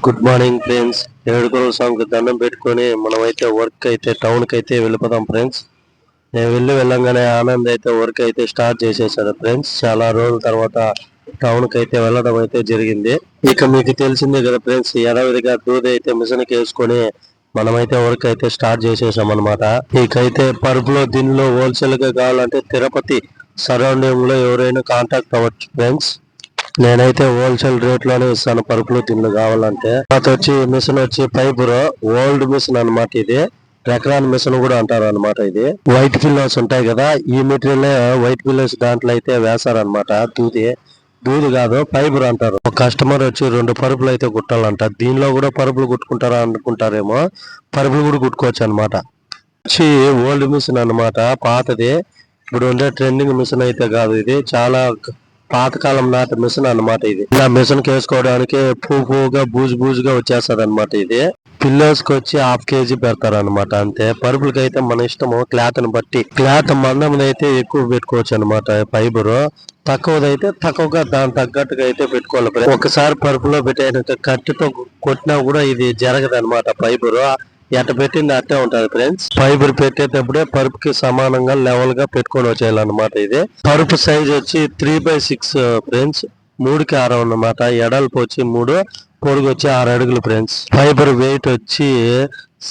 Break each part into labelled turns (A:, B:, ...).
A: Good morning friends. ఏడుగురు song దండం పెట్టుకొని మనమైతే వర్క్ అయితే టౌన్ కి అయితే వెళ్ళిపోతాం ఫ్రెండ్స్. నేను వెళ్ళంగానే ఆనంద్ అయితే వర్క్ అయితే స్టార్ట్ చేసేసాడు ఫ్రెండ్స్. చాలా రోజుల తర్వాత టౌన్ కి అయితే వెళ్ళడం అయితే జరిగింది. ఇక మీకు తెలిసిందే కదా ఫ్రెండ్స్, ఎడవిడిగా దూది అయితే మిషన్ కి వేసుకొని మనమైతే వర్క్ అయితే స్టార్ట్ చేసేసాం అనమాట. ఇకైతే పరుపులో దీనిలో హోల్సేల్ గా కావాలంటే తిరుపతి సరౌండింగ్ లో ఎవరైనా కాంటాక్ట్ అవ్వచ్చు ఫ్రెండ్స్. నేనైతే హోల్సేల్ రేట్ లోనే ఇస్తాను పరుపులు దిండ్లు కావాలంటే. వచ్చి మిషన్ వచ్చి పైపుర్ ఓల్డ్ మిషన్ అనమాట. ఇది రెక్రాన్ మిషన్ కూడా అంటారు అనమాట. ఇది వైట్ పిల్లర్స్ ఉంటాయి కదా, ఈ మెటీరియల్ వైట్ పిల్లర్స్ దాంట్లో అయితే వేస్తారనమాట. దూది కాదు, ఫైబర్ అంటారు. ఒక కస్టమర్ వచ్చి 2 పరుపులు అయితే కుట్టాలంట. దీనిలో కూడా పరుపులు కుట్టుకుంటారా అనుకుంటారేమో, పరుపులు కూడా కుట్టుకోవచ్చు అనమాట. వచ్చి ఓల్డ్ మిషన్ అనమాట, పాతది. ఇప్పుడు ఉండే ట్రెండింగ్ మిషన్ అయితే కాదు, ఇది చాలా పాతకాలం నాటి మిషన్ అనమాట. ఇది ఇలా మిషన్ వేసుకోవడానికి పువ్వుగా బూజుగా వచ్చేస్తుంది అనమాట. ఇది పిల్లోస్ కి వచ్చి 1/2 kg పెడతారు అనమాట. అంతే. పరుపులకి అయితే మన ఇష్టము, క్లాత్ ని బట్టి. క్లాత్ మందం అయితే ఎక్కువ పెట్టుకోవచ్చు అనమాట. ఫైబర్ తక్కువదైతే తక్కువగా దాని తగ్గట్టుగా అయితే పెట్టుకోవాలి. ఒకసారి పరుపులో పెట్టేట కట్టితో కొట్టినా కూడా ఇది జరగదు అనమాట. ఫైబర్ ఎట్ట పెట్టింది అట్టే ఉంటది ఫ్రెండ్స్. ఫైబర్ పెట్టేటప్పుడే పరుపుకి సమానంగా లెవెల్ గా పెట్టుకొని వచ్చేయాలన్నమాట. ఇది పరుపు సైజ్ వచ్చి 3/6 ఫ్రెండ్స్. 3కి 6 అన్నమాట. ఎడల్పు వచ్చి 3, పొడుగు వచ్చి 6 అడుగులు ఫ్రెండ్స్. ఫైబర్ వెయిట్ వచ్చి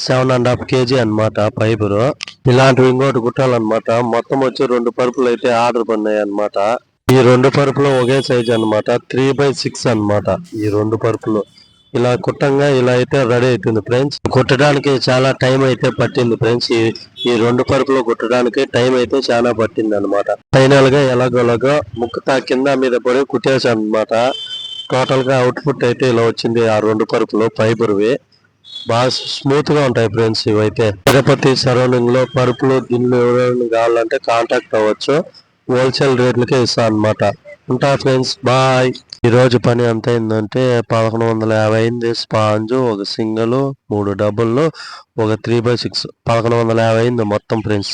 A: 7.5 kg అనమాట. ఫైబర్ ఇలాంటివి ఇంకోటి కుట్టాలన్నమాట. మొత్తం వచ్చి 2 పరుపులు అయితే ఆర్డర్ పడినాయి అనమాట. ఈ 2 పరుపులు ఒకే సైజ్ అనమాట. 3/6 అనమాట. ఈ 2 పరుపులు ఇలా కుట్టంగా ఇలా అయితే రెడీ అవుతుంది ఫ్రెండ్స్. కుట్టడానికి చాలా టైం అయితే పట్టింది ఫ్రెండ్స్. ఈ 2 పరుపులు కుట్టడానికి టైం అయితే చాలా పట్టింది అనమాట. ఫైనల్ గా ఎలాగోలాగా ముక్కతా కింద మీద పడి కుట్టేసాను అనమాట. టోటల్ గా అవుట్పుట్ అయితే ఇలా వచ్చింది. ఆ 2 పరుపులు ఫైబర్వి బాగా స్మూత్ గా ఉంటాయి ఫ్రెండ్స్. ఇవైతే తిరుపతి సరౌండింగ్ లో పరుపులు దిండ్లు ఎవరైనా కావాలంటే కాంటాక్ట్ అవ్వచ్చు. హోల్సేల్ రేట్లకే ఇస్తా అనమాట. ఉంటా ఫ్రెండ్స్, బాయ్. ఈ రోజు పని ఎంత అయిందంటే 1150 అయింది. స్పాంజ్, ఒక సింగిల్, 3 డబుల్, ఒక 3/6, 1150 అయింది మొత్తం ఫ్రెండ్స్.